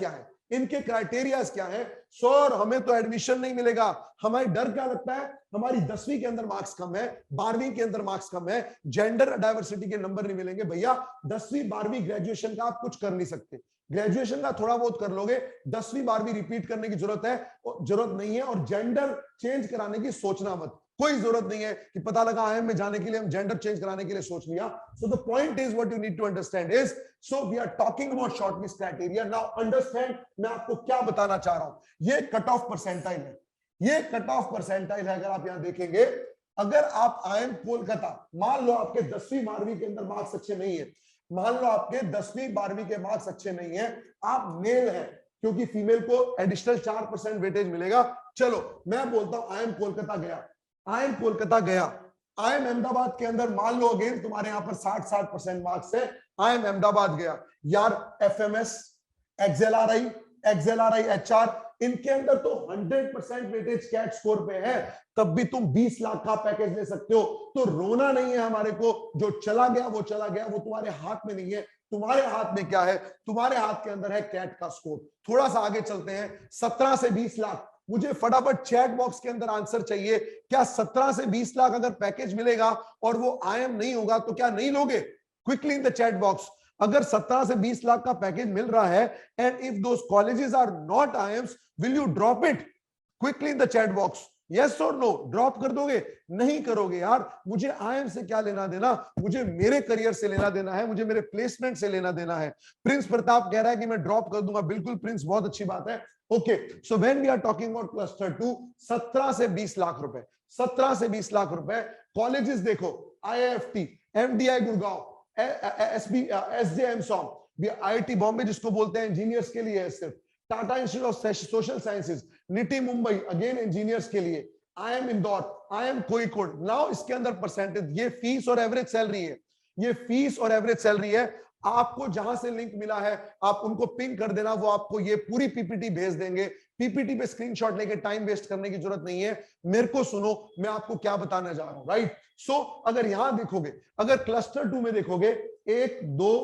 क्या है? सर, हमें तो एडमिशन नहीं मिलेगा. हमारी डर क्या लगता है? हमारी 10वीं के अंदर मार्क्स कम है, 12वीं के अंदर मार्क्स कम है, जेंडर डाइवर्सिटी के नंबर नहीं मिलेंगे. भैया 10वीं 12वीं ग्रेजुएशन का आप कुछ कर नहीं सकते. ग्रेजुएशन का थोड़ा बहुत कर लोगे, 10वीं 12वीं रिपीट करने की जरूरत नहीं है, और जेंडर चेंज कराने की सोचना मत, कोई जरूरत नहीं है कि पता लगा आईएम में जाने के लिए हम जेंडर चेंज कराने के लिए सोच लिया. So the point is what you need to understand is, so we are talking about shortlist criteria. Now understand मैं आपको क्या बताना चाह रहा हूं. ये कट ऑफ परसेंटाइल है, ये कट ऑफ परसेंटाइल है. अगर आप यहां देखेंगे, अगर आप आईएम कोलकाता, मान लो आपके 10वीं 12वीं के अंदर मार्क्स अच्छे नहीं है, मान लो आपके 10वीं 12वीं के मार्क्स अच्छे नहीं है, आप मेल हैं, क्योंकि फीमेल को एडिशनल 4% वेटेज मिलेगा. चलो मैं बोलता हूं आईएम कोलकाता गया, आईएम कोलकाता गया, आईएम अहमदाबाद के अंदर मान लो अगेन तुम्हारे यहां पर 60% मार्क्स है, आईएम अहमदाबाद गया यार, एफएमएस, एक्सएलआरआई एचआर, इनके अंदर तो 100% वेटेज कैट स्कोर पे है, तब भी तुम 20 लाख का पैकेज ले सकते हो. तो रोना नहीं है हमारे को, जो चला गया वो चला गया, वो तुम्हारे हाथ में नहीं है. तुम्हारे हाथ में क्या है, तुम्हारे हाथ के अंदर है कैट का स्कोर. थोड़ा सा आगे चलते हैं, 17 से 20 लाख, मुझे फटाफट चैट बॉक्स के अंदर आंसर चाहिए. क्या 17 से 20 लाख अगर पैकेज मिलेगा और वो आईएम नहीं होगा तो क्या नहीं लोगे? Quickly in the chat box. अगर 17 से 20 लाख का पैकेज मिल रहा है and if those colleges are not IIMs, will you drop it? Quickly in the chat box, yes और नो. ड्रॉप कर दोगे? नहीं करोगे यार. मुझे आईएम से क्या लेना देना, मुझे मेरे करियर से लेना देना है, मुझे मेरे प्लेसमेंट से लेना देना है. प्रिंस प्रताप कह रहा है कि मैं ड्रॉप कर दूंगा. बिल्कुल प्रिंस, बहुत अच्छी बात है. Okay, so when we are talking about cluster 2, 17 से 20 लाख रुपए, 17 से 20 लाख रुपए. कॉलेजेस देखो, IIFT, MDI Gurgaon, SJM SOM, IIT Bombay जिसको बोलते हैं इंजीनियर्स के लिए है सिर्फ, Tata Institute of Social Sciences, NITIE Mumbai again engineers के लिए, IIM Indore, IIM Kozhikode. Now इसके अंदर परसेंटेज, ये फीस और एवरेज सैलरी है, ये फीस और एवरेज सैलरी है. आपको जहां से लिंक मिला है आप उनको पिंग कर देना, वो आपको ये पूरी पीपीटी भेज देंगे. पीपीटी पे स्क्रीनशॉट लेके टाइम वेस्ट करने की जरूरत नहीं है. मेरे को सुनो, मैं आपको क्या बताने जा रहा हूं, राइट? सो अगर यहां देखोगे, अगर क्लस्टर 2 में देखोगे, 1 2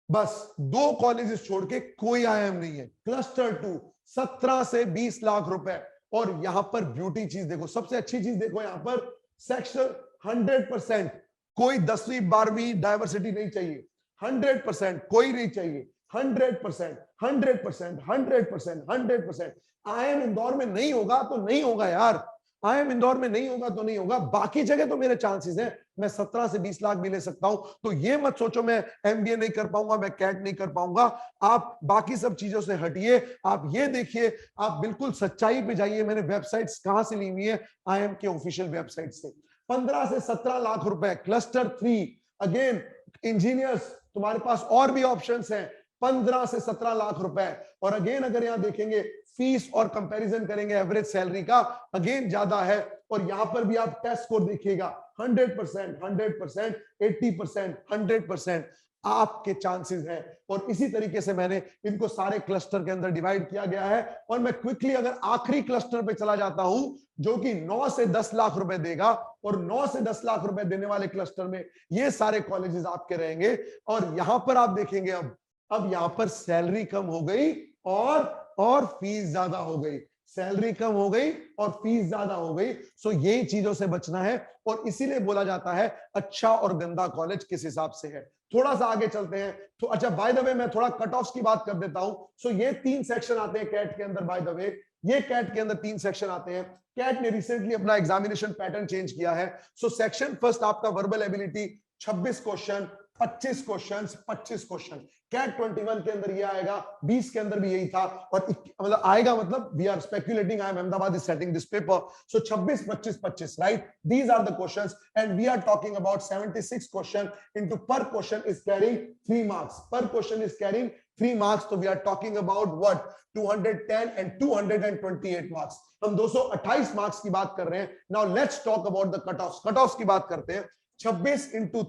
बस 2 कॉलेजेस छोड़ के कोई आईएम नहीं है. क्लस्टर 2 17 से 20 लाख रुपए. और यहां पर ब्यूटी चीज देखो, सबसे अच्छी चीज देखो, यहां पर सेक्शन 100%, कोई 10वीं 12वीं डाइवर्सिटी नहीं चाहिए, 100% कोई नहीं चाहिए, 100%, 100%, 100%, 100%. आईएम इंदौर में नहीं होगा तो नहीं होगा यार, आईएम इंदौर में नहीं होगा तो नहीं होगा. बाकी जगह तो मेरे चांसेस हैं, मैं 17 से 20 लाख भी ले सकता हूं. तो ये मत सोचो मैं एमबीए नहीं कर पाऊंगा, मैं कैट नहीं कर पाऊंगा. आप बाकी सब चीजों से हटिए, आप ये देखिए, आप बिल्कुल सच्चाई पे जाइए. मैंने वेबसाइट्स कहां से ली हुई है? आईएम के ऑफिशियल वेबसाइट से. 15 से 17 लाख रुपए क्लस्टर 3, अगेन इंजीनियर्स, तुम्हारे पास और भी ऑप्शंस हैं. 15 से 17 लाख रुपए. और अगेन अगर यहां देखेंगे फीस और कंपैरिजन करेंगे एवरेज सैलरी का, अगेन ज्यादा है. और यहां पर भी आप टेस्ट स्कोर देखिएगा, 100%, 100%, 80%, 100% आपके चांसेस हैं. और इसी तरीके से मैंने इनको सारे क्लस्टर के अंदर डिवाइड किया गया है. और मैं क्विकली अगर आखिरी क्लस्टर पे चला जाता हूं, जो कि 9 से 10 लाख रुपए देगा, और 9 से 10 लाख रुपए देने वाले क्लस्टर में ये सारे कॉलेजेस आपके रहेंगे. और यहां पर आप देखेंगे, अब यहां पर सैलरी कम हो गई और फीस ज्यादा हो गई. सैलरी कम हो गई और फीस ज्यादा हो गई. सो यही चीजों से बचना है. और इसीलिए बोला जाता है अच्छा और गंदा कॉलेज किस हिसाब से है. थोड़ा सा आगे चलते हैं. तो अच्छा, बाय द वे मैं थोड़ा कट ऑफ्स की बात कर देता हूं. सो ये 3 सेक्शन आते हैं कैट के अंदर. बाय द वे ये कैट के अंदर 3 सेक्शन आते हैं. कैट ने रिसेंटली अपना एग्जामिनेशन पैटर्न चेंज किया है. सो सेक्शन फर्स्ट आपका verbal ability, 26 question, 25 questions, 25 question. CAT 21 के अंदर ये आएगा, 20 के अंदर भी यही था. और मतलब आएगा, मतलब we are speculating, I am Ahmedabad is setting this paper. So 26 25 25, right? These are the questions and we are talking about 76 question into per question is carrying 3 marks. Per question is carrying 3 marks. तो we are talking about what, 210 and 228 marks. हम 228 marks की बात कर रहे हैं. Now let's talk about the cut offs. Cut offs की बात करते हैं. 26 इंटू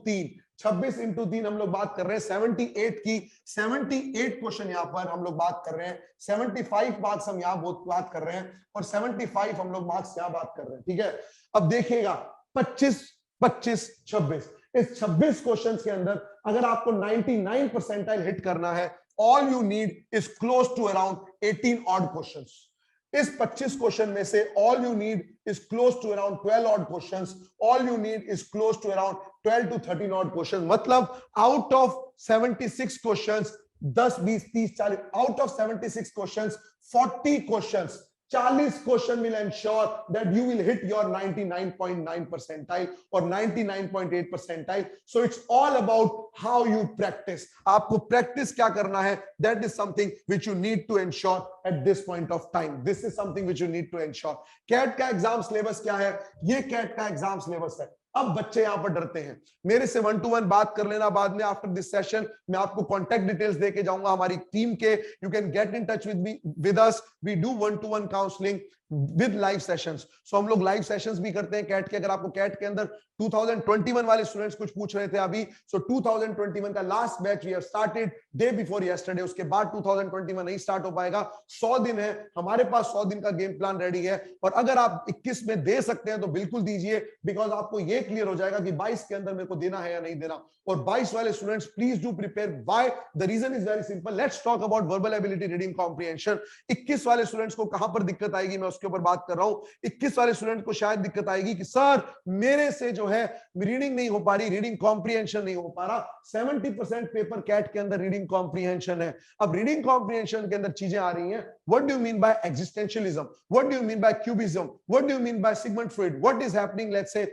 3 हम लोग बात कर रहे हैं 78 की. 78 क्वेश्चन यहां पर हम लोग बात कर रहे हैं. 75 मार्क्स हम यहां बात कर रहे हैं, और 75 हम लोग मार्क्स यहां बात कर रहे हैं. ठीक है, अब देखिएगा 25 25 26, इस 26 क्वेश्चन के अंदर अगर आपको 99 परसेंटाइल हिट करना है, all you need is close to around 18 odd questions. इस 25 क्वेश्चन में से all you need is close to around 12 odd questions. All you need is close to around 12 to 13 odd questions. मतलब out of 76 questions 10, 20, 30, 40 out of 76 questions 40 questions 40 question will ensure that you will hit your 99.9 percentile or 99.8 percentile. So it's all about how you practice. आपको practice क्या करना है? That is something which you need to ensure at this point of time. This is something which you need to ensure. CAT का exam syllabus क्या है? ये CAT का exam syllabus है. अब बच्चे यहां पर डरते हैं, मेरे से 1 to 1 बात कर लेना बाद में आफ्टर दिस सेशन. मैं आपको कॉन्टैक्ट डिटेल्स देके जाऊंगा हमारी टीम के. You can get in touch with me with us. We do 1 to 1 counselling with live sessions. So हम लोग लाइव सेशंस भी करते हैं कैट के. अगर आपको कैट के अंदर 2021 वाले स्टूडेंट्स कुछ पूछ रहे थे अभी, सो 2021 का last batch we have started day before yesterday. उसके बाद 2021 नहीं स्टार्ट हो पाएगा. 100 दिन है हमारे पास, 100 दिन का गेम प्लान रेडी है. और अगर आप 21 में दे सकते हैं तो बिल्कुल दीजिए, बिकॉज आपको ये क्लियर हो जाएगा कि 22 के अंदर मेरे को देना है या नहीं देना. और 22 वाले students please do prepare. Why? The reason is very simple. Let's talk about verbal ability, reading comprehension. 21 वाले स्टूडेंट्स को कहां पर दिक्कत आएगी, मैं उसके ऊपर बात कर रहा हूं. 21 वाले स्टूडेंट को शायद दिक्कत आएगी कि सर मेरे से जो है रीडिंग नहीं हो पा रही, रीडिंग कॉम्प्रिहेंशन नहीं हो पा रहा. 70% पेपर कैट के अंदर रीडिंग कॉम्प्रिहेंशन है. अब रीडिंग कॉम्प्रिहेंशन के अंदर चीजें आ रही हैं. What do you mean by existentialism? What do you mean by cubism? What do you mean by Sigmund Freud? What is happening, let's say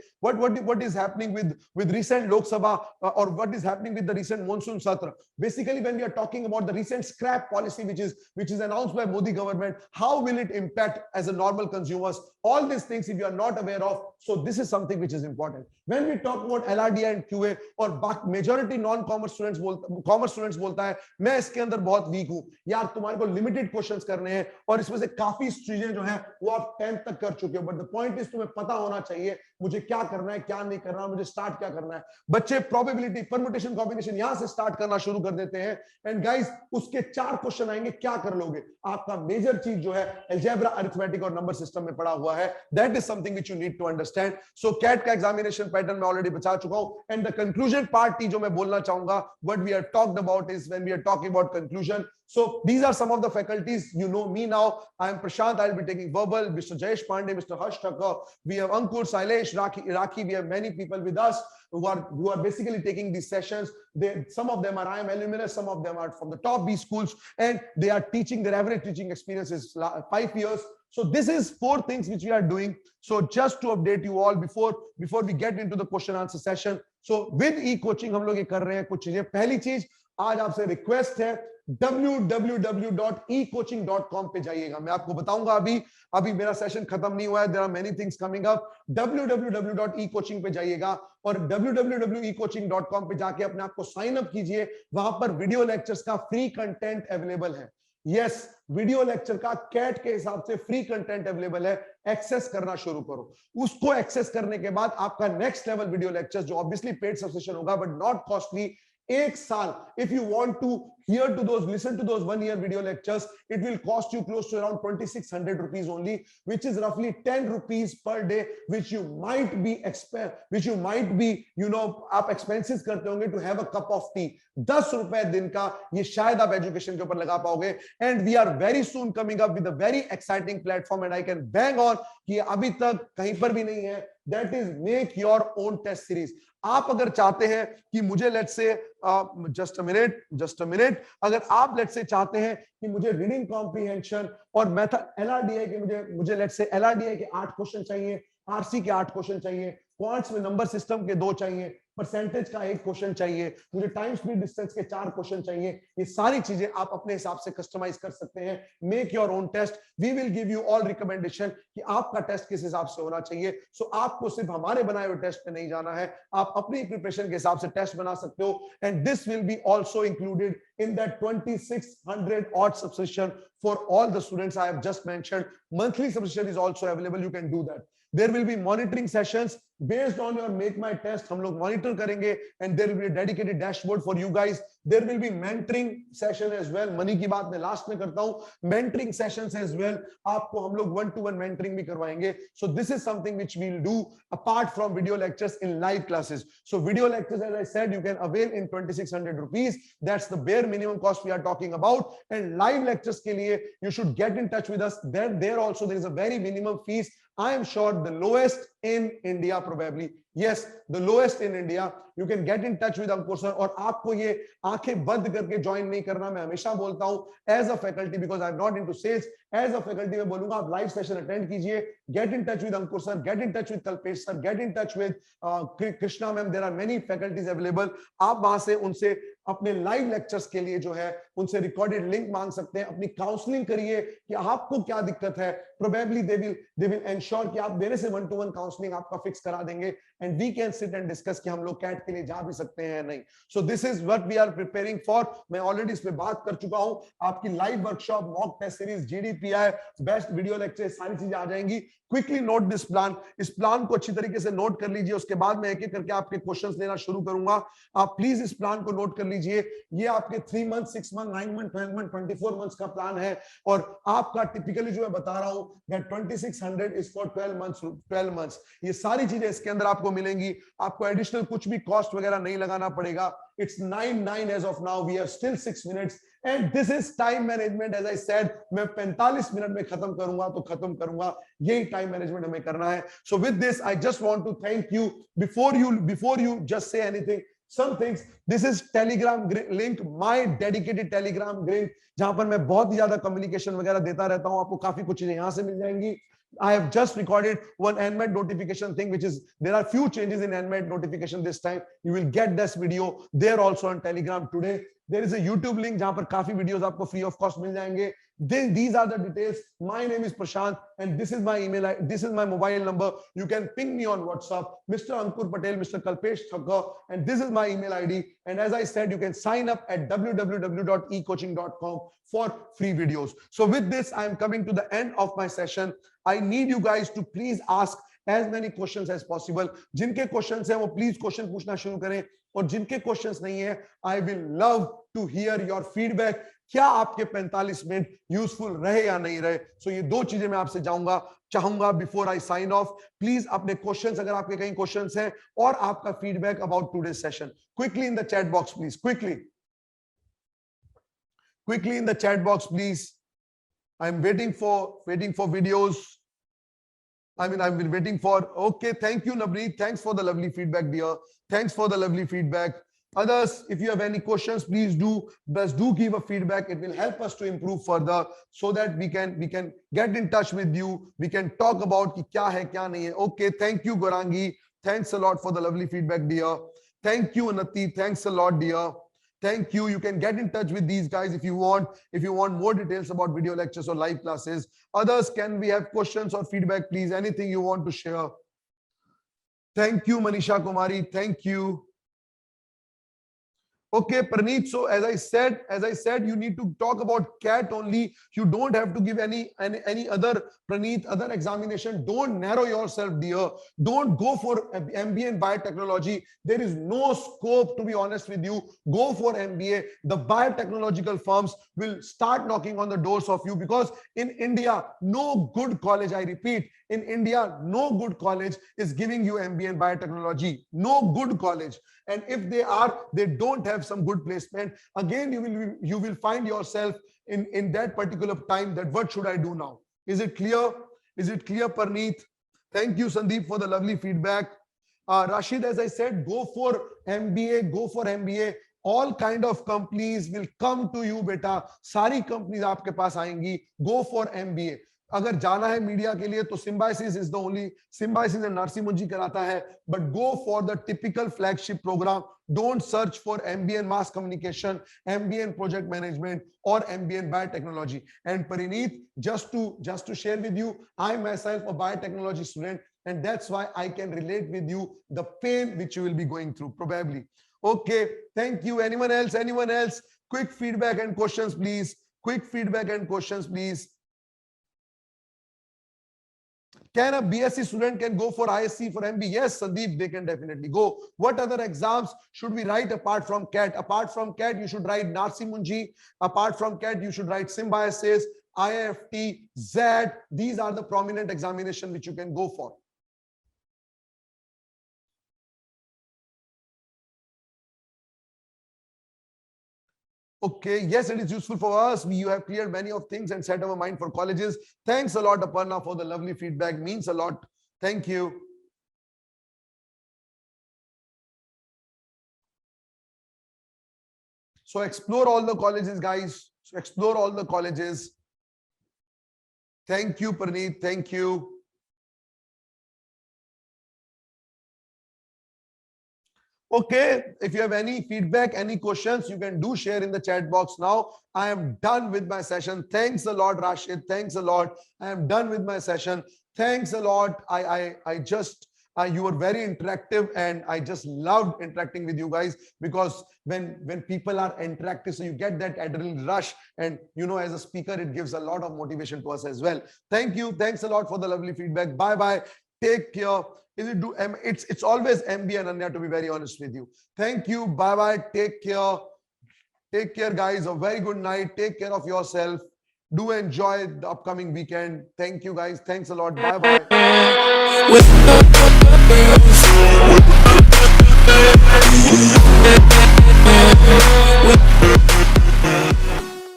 what is happening with recent Lok Sabha or what is happening with the recent monsoon satra? Basically, when we are talking about the recent scrap policy which is announced by Modi government, how will it impact as a normal consumers? All these things if you are not aware of, so this is something which is important. When we talk about LRDI and QA और majority non-commerce students commerce students बोलता है मैं इसके अंदर बहुत week हूं यार, तुम्हारे को लिमिटेड क्वेश्चंस करने हैं और इसमें से काफी चीजें जो है वो आप 10th तक कर चुके हो. बट द पॉइंट इज तुम्हें पता होना चाहिए मुझे क्या करना है, क्या नहीं करना, मुझे स्टार्ट क्या करना है. बच्चे प्रोबेबिलिटी, परम्यूटेशन, कॉम्बिनेशन यहां से स्टार्ट करना शुरू कर देते हैं. एंड गाइस उसके 4 क्वेश्चन आएंगे, क्या कर लोगे? आपका मेजर चीज जो है अलजेब्रा, अरिथमेटिक और नंबर सिस्टम में पड़ा हुआ है. That is something which you need to understand. So CAT का एग्जामिनेशन पैटर्न मैं ऑलरेडी बता चुका हूं. एंड द कंक्लूजन पार्ट जो मैं बोलना चाहूंगा, what we are talked about is when we are talking about conclusion. So these are some of the faculties. You know me now. I am Prashant. I'll be taking verbal. Mr. Jayesh Pandey, Mr. Harsh Thakur. We have Ankur, Sailesh, Raki. We have many people with us who are basically taking these sessions. Some of them are IIM alumni. Some of them are from the top B schools, and they are teaching. Their average teaching experience is 5 years. So this is 4 things which we are doing. So just to update you all before we get into the question answer session. So with Ekoching हम लोग ये कर रहे हैं कुछ चीजें. पहली चीज आज आपसे रिक्वेस्ट है, www.ecoaching.com पे जाइएगा. मैं आपको बताऊंगा अभी मेरा सेशन खत्म नहीं हुआ है. There are many things coming up. www.ecoaching पे जाइएगा और www.ecoaching.com पे जाके अपने आप को साइन अप कीजिए. वहां पर वीडियो लेक्चर्स का फ्री कंटेंट अवेलेबल है. यस, वीडियो लेक्चर का कैट के हिसाब से फ्री कंटेंट अवेलेबल है. एक्सेस करना शुरू करो. उसको एक्सेस करने के बाद आपका नेक्स्ट लेवल वीडियो लेक्चर्स जो ऑब्वियसली पेड सब्सक्रिप्शन होगा बट नॉट कॉस्टली, 1 साल. If you want to listen to those 1 year video lectures, it will cost you close to around 2600 rupees only, which is roughly 10 rupees per day, which you might be आप expenses करते होंगे to have a cup of tea. 10 रुपए दिन का ये शायद आप education के ऊपर लगा पाओगे. And we are very soon coming up with a very exciting platform, and I can bang on कि अभी तक कहीं पर भी नहीं है. That is make your own test series. आप अगर चाहते हैं कि मुझे let's say just a minute, अगर आप let's say चाहते हैं कि मुझे रीडिंग कॉम्प्रिहेंशन और मेथड LRDI के मुझे let's say LRDI के 8 क्वेश्चन चाहिए, RC के 8 क्वेश्चन चाहिए, क्वांट्स में नंबर सिस्टम के 2 चाहिए, परसेंटेज का 1 क्वेश्चन चाहिए, मुझे टाइम स्पीड डिस्टेंस के 4 क्वेश्चन चाहिए. ये सारी चीजें आप अपने हिसाब से कस्टमाइज कर सकते हैं. Make your own test. We will give you all recommendation कि आपका टेस्ट किस हिसाब से होना चाहिए. सो आपको सिर्फ हमारे बनाए हुए टेस्ट पे नहीं जाना है, आप अपनी प्रिपरेशन के हिसाब से टेस्ट बना सकते हो. And this will be also included in that 2600 odd subscription for all the students I have just mentioned. Monthly subscription is also available. You can do that. There will be monitoring sessions based on your make my test. हम लोग monitor करेंगे and there will be a dedicated dashboard for you guys. There will be mentoring session as well. Money की बात मैं last में करता हूँ. Mentoring sessions as well. आपको हम लोग 1-to-1 mentoring भी करवाएंगे. So this is something which we'll do apart from video lectures in live classes. So video lectures, as I said, you can avail in 2600 rupees. That's the bare minimum cost we are talking about. And live lectures के लिए you should get in touch with us. There also there is a very minimum fees. I am sure the lowest in India probably. Yes, the lowest in India. You can get in touch with Ankur sir. और आपको ये आंखें बंद करके join नहीं करना. मैं हमेशा बोलता हूं as a faculty because I'm not into sales. As a faculty मैं बोलूंगा आप लाइव सेशन अटेंड कीजिए. Get in touch with Ankur sir. Get in touch with Kalpesh sir. Get in touch with Krishna ma'am. There are many faculties available. आप वहां से उनसे अपने live lectures के लिए जो है उनसे रिकॉर्डेड लिंक मांग सकते हैं. अपनी काउंसलिंग करिए कि आपको क्या दिक्कत है. प्रोबेबली दे विल एंश्योर कि आप मेरे से 1-to-1 काउंसलिंग आपका फिक्स करा देंगे and we can sit and discuss कि हम लोग कैट के लिए जा भी सकते हैं या नहीं. So this is what we are preparing for. मैं ऑलरेडी इस पे बात कर चुका हूं. आपकी live workshop, mock test series, GDPI, best video lecture, सारी चीजें आ जाएंगी. Quickly note this plan. इस प्लान को अच्छी तरीके से नोट कर लीजिए. उसके बाद मैं एक एक करके आपके क्वेश्चंस लेना शुरू करूंगा. आप प्लीज इस प्लान को नोट कर लीजिए. ये आपके 3 month, 6 month, 9 month, 12 month, 24 months का प्लान है. और आपका टिपिकली जो मैं बता रहा हूं दैट 2600 इज फॉर 12 मंथ्स. ये सारी चीजें इसके अंदर आपको मिलेंगी. आपको एडिशनल कुछ भी कॉस्ट वगैरह नहीं लगाना पड़ेगा. It's 9:09 as of now. We have still 6 minutes and this is time management. As I said, मैं 45 मिनट में खत्म करूंगा तो खत्म करूंगा. यही टाइम मैनेजमेंट हमें करना है. So with this, I just want to thank you. Before you just say anything, some things. This is Telegram link, my dedicated Telegram link, जहां पर मैं बहुत ही ज्यादा कम्युनिकेशन वगैरह देता रहता हूं. आपको काफी कुछ चीजें यहां से मिल जाएंगी. I have just recorded one NMAT notification thing, which is there are few changes in NMAT notification this time. You will get this video there also on Telegram today. There is a YouTube link जहां पर काफी videos आपको free of cost मिल जाएंगे. These are the details. My name is Prashant and this is my email. This is my mobile number. You can ping me on WhatsApp, Mr. Ankur Patel, Mr. Kalpesh Thakkar, and this is my email ID. And as I said, you can sign up at www.ekoching.com for free videos. So with this, I am coming to the end of my session. I need you guys to please ask as many questions as possible. जिनके questions हैं वो please question पूछना शुरू करें. और जिनके questions नहीं है, I will love to hear your feedback. क्या आपके 45 मिनट यूजफुल रहे या नहीं रहे. सो ये दो चीजें मैं आपसे चाहूंगा before I sign off. Please अपने क्वेश्चंस, अगर आपके कहीं क्वेश्चंस हैं, और आपका feedback about today session, quickly in the chat box please. Quickly in the chat box please. I'm waiting for videos. I'm waiting for. Okay, thank you Navneet. Thanks for the lovely feedback dear. Thanks for the lovely feedback. Others, if you have any questions, please do give a feedback. It will help us to improve further so that we can get in touch with you. We can talk about ki kya hai kya nahi hai. Okay, thank you Gorangi. Thanks a lot for the lovely feedback dear. Thank you Anati. Thanks a lot dear. Thank you. You can get in touch with these guys if you want more details about video lectures or live classes. Others, can we have questions or feedback please? Anything you want to share? Thank you Manisha Kumari. Thank you. Okay, Praneet. So as I said, you need to talk about CAT only. You don't have to give any other, Praneet, other examination. Don't narrow yourself, dear. Don't go for MBA in biotechnology. There is no scope, to be honest with you. Go for MBA. The biotechnological firms will start knocking on the doors of you because in India, no good college, I repeat, in India, no good college is giving you MBA in biotechnology. No good college. And if they are, they don't have some good placement. Again, you will find yourself in that particular time that what should I do now? Is it clear? Is it clear, Parneet? Thank you, Sandeep, for the lovely feedback. Rashid, as I said, go for MBA, go for MBA. All kind of companies will come to you, beta. सारी companies आपके पास आएंगी. Go for MBA. अगर जाना है media के लिए तो Symbiosis is the only, Symbiosis and Narsee Monjee कराता है, but go for the typical flagship programme. Don't search for MBA in mass communication, MBA in project management और MBA in biotechnology. And Parineet, just to share with you, I myself a biotechnology student and that's why I can relate with you the pain which you will be going through probably. Okay, thank you. Anyone else? Quick feedback and questions please. Can a BSc student can go for ISC for MB? Yes, Sandeep, they can definitely go. What other exams should we write apart from CAT? Apart from CAT, you should write Narsi Munji. Apart from CAT, you should write Symbiosis, IIFT, ZAT. These are the prominent examinations which you can go for. Okay, yes, it is useful for us. You have cleared many of things and set our mind for colleges. Thanks a lot, Aparna, for the lovely feedback. Means a lot. Thank you. So explore all the colleges, guys. So explore all the colleges. Thank you, Praneet. Thank you. Okay, if you have any feedback, any questions, you can do share in the chat box now. I am done with my session. Thanks a lot, Rashid. Thanks a lot. I am done with my session. Thanks a lot. I just you were very interactive, and I just loved interacting with you guys, because when people are interactive, so you get that adrenaline rush, and as a speaker, it gives a lot of motivation to us as well. Thank you. Thanks a lot for the lovely feedback. Bye bye. Take care. It's always MB and Anya, to be very honest with you. Thank you. Bye bye. Take care. Take care, guys. A very good night. Take care of yourself. Do enjoy the upcoming weekend. Thank you, guys. Thanks a lot. Bye bye.